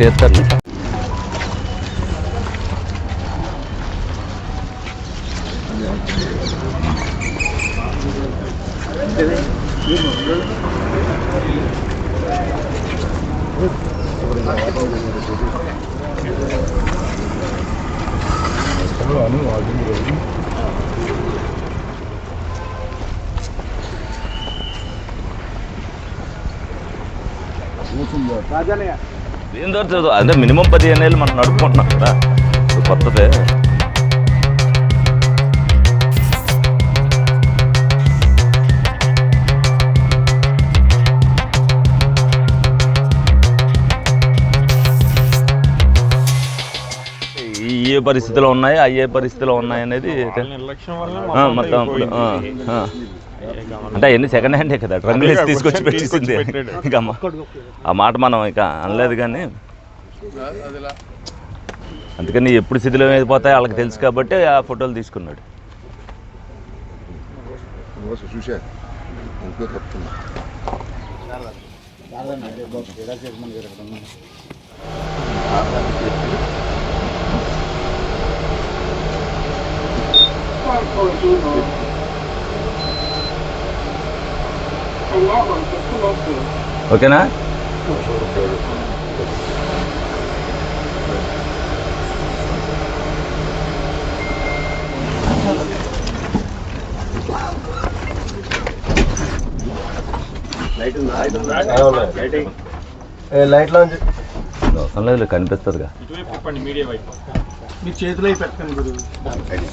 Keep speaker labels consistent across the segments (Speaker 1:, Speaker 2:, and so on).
Speaker 1: తీస్తారు. ఏం దొరుకుతుంది అంటే మినిమం 15 ఏళ్ళు మనం నడుపుకుంటున్నాం కదా, కొత్తదే. ఏ పరిస్థితిలో ఉన్నాయి, అయ్యే పరిస్థితిలో ఉన్నాయి అనేది మొత్తం. అంటే అవన్నీ సెకండ్ హ్యాండే కదా, డ్రంగులు వేసి తీసుకొచ్చి పెట్టేసింది. ఇంకా ఆ మాట మనం ఇక అనలేదు. కానీ అందుకని ఎప్పుడు శిథిలం అయిపోతాయి వాళ్ళకి తెలుసు కాబట్టి ఆ ఫోటోలు తీసుకున్నాడు. ఓకేనా?
Speaker 2: లైట్లో
Speaker 1: అవసరం కనిపిస్తుందిగా,
Speaker 2: మీ చేతిలో పెట్టండి.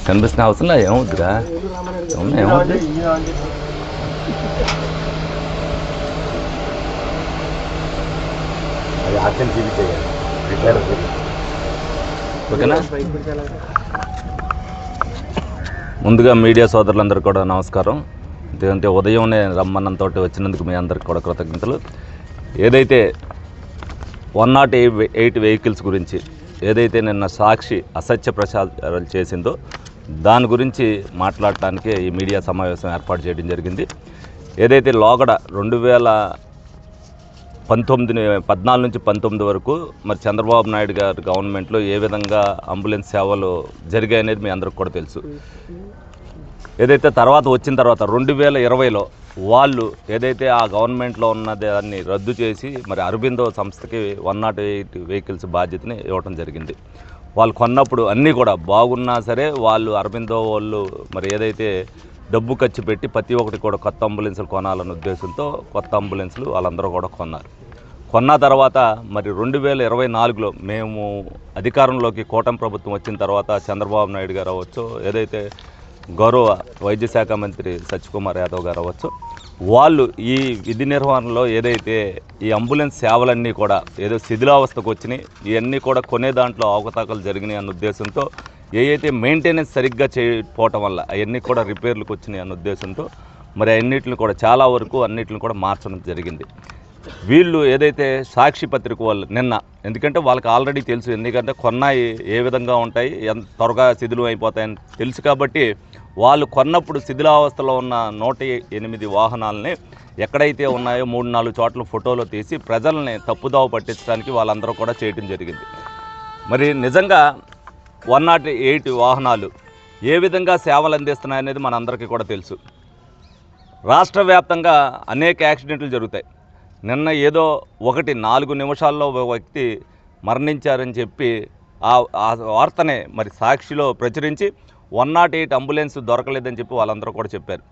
Speaker 1: కనిపిస్తున్న అవసరం లేదు. ఏమవుద్దిరా, ఏమవుద్ది? ఓకేనా? ముందుగా మీడియా సోదరులందరూ కూడా నమస్కారం. ఎందుకంటే ఉదయంనే రమ్మన్నంతో వచ్చినందుకు మీ అందరికి కూడా కృతజ్ఞతలు. ఏదైతే 108 వెహికల్స్ గురించి ఏదైతే నిన్న సాక్షి అసత్య ప్రచారాలు చేసిందో దాని గురించి మాట్లాడటానికి ఈ మీడియా సమావేశం ఏర్పాటు చేయడం జరిగింది. ఏదైతే లోగడ 2014 నుంచి 19 వరకు మరి చంద్రబాబు నాయుడు గారి గవర్నమెంట్లో ఏ విధంగా అంబులెన్స్ సేవలు జరిగాయనేది మీ అందరికి కూడా తెలుసు. ఏదైతే వచ్చిన తర్వాత 2020లో వాళ్ళు ఏదైతే ఆ గవర్నమెంట్లో ఉన్న దాన్ని రద్దు చేసి మరి అరబిందో సంస్థకి 108 వెహికల్స్ బాధ్యతని ఇవ్వడం జరిగింది. వాళ్ళు కొన్నప్పుడు అన్నీ కూడా బాగున్నా సరే వాళ్ళు అరబిందో వాళ్ళు మరి ఏదైతే డబ్బు ఖర్చు పెట్టి ప్రతి ఒక్కటి కూడా కొత్త అంబులెన్సులు కొనాలన్న ఉద్దేశంతో కొత్త అంబులెన్సులు వాళ్ళందరూ కూడా కొన్న తర్వాత మరి 2024లో మేము అధికారంలోకి కూటమి ప్రభుత్వం వచ్చిన తర్వాత చంద్రబాబు నాయుడు గారు అవ్వచ్చు, ఏదైతే గౌరవ వైద్య శాఖ మంత్రి సత్యకుమార్ యాదవ్ గారు అవ్వచ్చు, వాళ్ళు ఈ విధి నిర్వహణలో ఏదైతే ఈ అంబులెన్స్ సేవలన్నీ కూడా ఏదో శిథిలావస్థకు వచ్చినాయి, ఇవన్నీ కూడా కొనే దాంట్లో అవకతవకలు జరిగినాయి అన్న ఉద్దేశంతో, ఏదైతే మెయింటెనెన్స్ సరిగ్గా చేయకపోవటం వల్ల అవన్నీ కూడా రిపేర్లకు వచ్చినాయి అన్న ఉద్దేశంతో మరి అన్నిటిని కూడా చాలా వరకు అన్నిటిని కూడా మార్చడం జరిగింది. వీళ్ళు ఏదైతే సాక్షి పత్రిక వాళ్ళు నిన్న, ఎందుకంటే వాళ్ళకి ఆల్రెడీ తెలుసు, ఎందుకంటే కొన్నాయి ఏ విధంగా ఉంటాయి, ఎంత త్వరగా శిథిలం అయిపోతాయని తెలుసు కాబట్టి వాళ్ళు కొన్నప్పుడు శిథిలావస్థలో ఉన్న 108 వాహనాలని ఎక్కడైతే ఉన్నాయో 3-4 చోట్ల ఫోటోలు తీసి ప్రజల్ని తప్పుదావ పట్టించడానికి వాళ్ళందరూ కూడా చేయడం జరిగింది. మరి నిజంగా 108 వాహనాలు ఏ విధంగా సేవలు అందిస్తున్నాయనేది మనందరికీ కూడా తెలుసు. రాష్ట్ర వ్యాప్తంగా అనేక యాక్సిడెంట్లు జరుగుతాయి. నిన్న ఏదో 4 నిమిషాల్లో వ్యక్తి మరణించారని చెప్పి ఆ వార్తనే మరి సాక్షిలో ప్రచురించి 108 అంబులెన్స్ దొరకలేదని చెప్పి వాళ్ళందరూ కూడా చెప్పారు.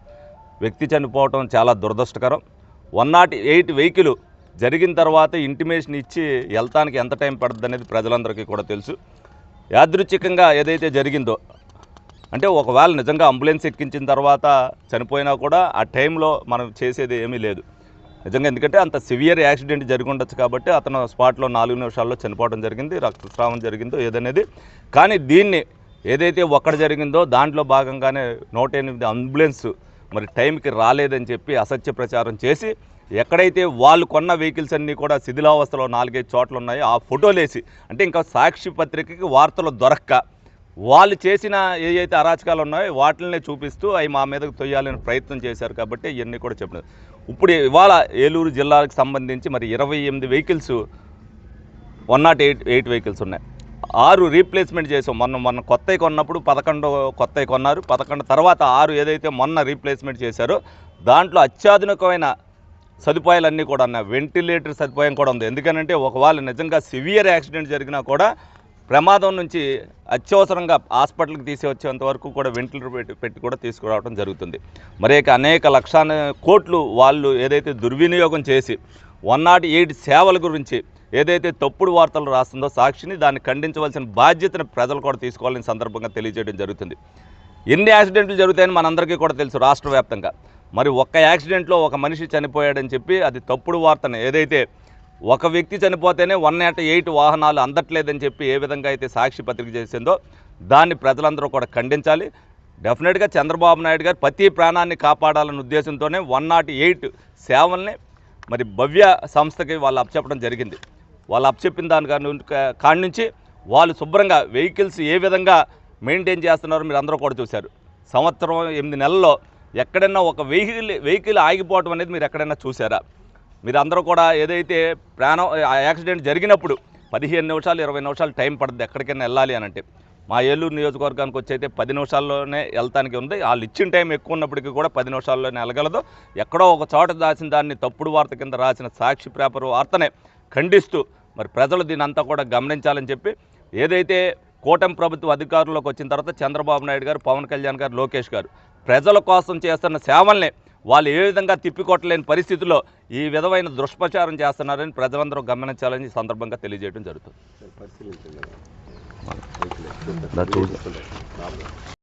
Speaker 1: వ్యక్తి చనిపోవటం చాలా దురదృష్టకరం. 108 వెహికల్ జరిగిన తర్వాత ఇంటిమేషన్ ఇచ్చి వెళ్తానికి ఎంత టైం పడుతుంది అనేది ప్రజలందరికీ కూడా తెలుసు. యాదృచ్ఛికంగా ఏదైతే జరిగిందో, అంటే ఒకవేళ నిజంగా అంబులెన్స్ ఎక్కించిన తర్వాత చనిపోయినా కూడా ఆ టైంలో మనం చేసేది ఏమీ లేదు నిజంగా. ఎందుకంటే అంత సివియర్ యాక్సిడెంట్ జరిగి ఉండొచ్చు కాబట్టి అతను స్పాట్లో 4 నిమిషాల్లో చనిపోవడం జరిగింది, రక్తస్రావం జరిగిందో ఏదనేది. కానీ దీన్ని ఏదైతే ఒక్కడ జరిగిందో దాంట్లో భాగంగానే 108 అంబులెన్స్ మరి టైంకి రాలేదని చెప్పి అసత్య ప్రచారం చేసి ఎక్కడైతే వాళ్ళు కొన్న వెహికల్స్ అన్నీ కూడా శిథిలావస్థలో 4-5 చోట్ల ఉన్నాయో ఆ ఫోటోలు వేసి, అంటే ఇంకా సాక్షి పత్రికకి వార్తలు దొరక్క వాళ్ళు చేసిన ఏవైతే అరాచకాలు ఉన్నాయో వాటిని చూపిస్తూ అవి మా మీదకు తొయ్యాలని ప్రయత్నం చేశారు. కాబట్టి ఇవన్నీ కూడా చెప్పినారు. ఇప్పుడు ఇవాళ ఏలూరు జిల్లాకు సంబంధించి మరి 28 వెహికల్స్ 108 వెహికల్స్ ఉన్నాయి. 6 రీప్లేస్మెంట్ చేసాం. మొన్న కొత్తవి కొన్నప్పుడు 11 కొత్తవి కొన్నారు. 11 తర్వాత 6 ఏదైతే మొన్న రీప్లేస్మెంట్ చేశారో దాంట్లో అత్యాధునికమైన సదుపాయాలన్నీ కూడా ఉన్నాయి. వెంటిలేటర్ సదుపాయం కూడా ఉంది. ఎందుకనంటే ఒకవేళ నిజంగా సివియర్ యాక్సిడెంట్ జరిగినా కూడా ప్రమాదం నుంచి అత్యవసరంగా హాస్పిటల్కి తీసుకొచ్చేంత వరకు కూడా వెంటిలేటర్ పెట్టి కూడా తీసుకురావడం జరుగుతుంది. మరి అనేక లక్షల కోట్లు వాళ్ళు ఏదైతే దుర్వినియోగం చేసి 108 సేవల గురించి ఏదైతే తప్పుడు వార్తలు రాస్తుందో సాక్షిని, దాన్ని ఖండించవలసిన బాధ్యతను ప్రజలు కూడా తీసుకోవాలని సందర్భంగా తెలియజేయడం జరుగుతుంది. ఎన్ని యాక్సిడెంట్లు జరుగుతాయని మనందరికీ కూడా తెలుసు రాష్ట్ర వ్యాప్తంగా. మరి ఒక్క యాక్సిడెంట్లో ఒక మనిషి చనిపోయాడని చెప్పి అది తప్పుడు వార్తను, ఏదైతే ఒక వ్యక్తి చనిపోతేనే 108 వాహనాలు అందట్లేదని చెప్పి ఏ విధంగా అయితే సాక్షి పత్రిక చేసిందో దాన్ని ప్రజలందరూ కూడా ఖండించాలి. డెఫినెట్గా చంద్రబాబు నాయుడు గారు ప్రతి ప్రాణాన్ని కాపాడాలనే ఉద్దేశంతోనే 108 సేవల్ని మరి భవ్య సంస్థకి వాళ్ళు అప్పచెప్పడం జరిగింది. వాళ్ళు అప్పచెప్పిన దాని కాడి నుంచి వాళ్ళు శుభ్రంగా వెహికల్స్ ఏ విధంగా మెయింటైన్ చేస్తున్నారో మీరు అందరూ కూడా చూశారు. సంవత్సరం 8 నెలల్లో ఎక్కడైనా ఒక వెహికల్ ఆగిపోవడం అనేది మీరు ఎక్కడైనా చూసారా? మీరు అందరూ కూడా ఏదైతే యాక్సిడెంట్ జరిగినప్పుడు 15 నిమిషాలు 20 నిమిషాలు టైం పడుతుంది ఎక్కడికైనా వెళ్ళాలి అని అంటే. మా ఏలూరు నియోజకవర్గానికి వచ్చైతే 10 నిమిషాల్లోనే వెళ్తానికి ఉంది. వాళ్ళు ఇచ్చిన టైం ఎక్కువ ఉన్నప్పటికీ కూడా 10 నిమిషాల్లోనే వెళ్ళగలదు. ఎక్కడో ఒక చోట రాసిన దాన్ని తప్పుడు వార్త కింద రాసిన సాక్షి పేపర్ వార్తనే ఖండిస్తూ మరి ప్రజలు దీని అంతా కూడా గమనించాలని చెప్పి, ఏదైతే కూటమి ప్రభుత్వ అధికారంలోకి వచ్చిన తర్వాత చంద్రబాబు నాయుడు గారు, పవన్ కళ్యాణ్ గారు, లోకేష్ గారు ప్రజల కోసం చేస్తున్న సేవల్ని వాళ్ళు ఏ విధంగా తిప్పికొట్టలేని పరిస్థితుల్లో ఈ విధమైన దుష్ప్రచారం చేస్తున్నారని ప్రజలందరూ గమనించాలని ఈ సందర్భంగా తెలియజేయడం జరుగుతుంది.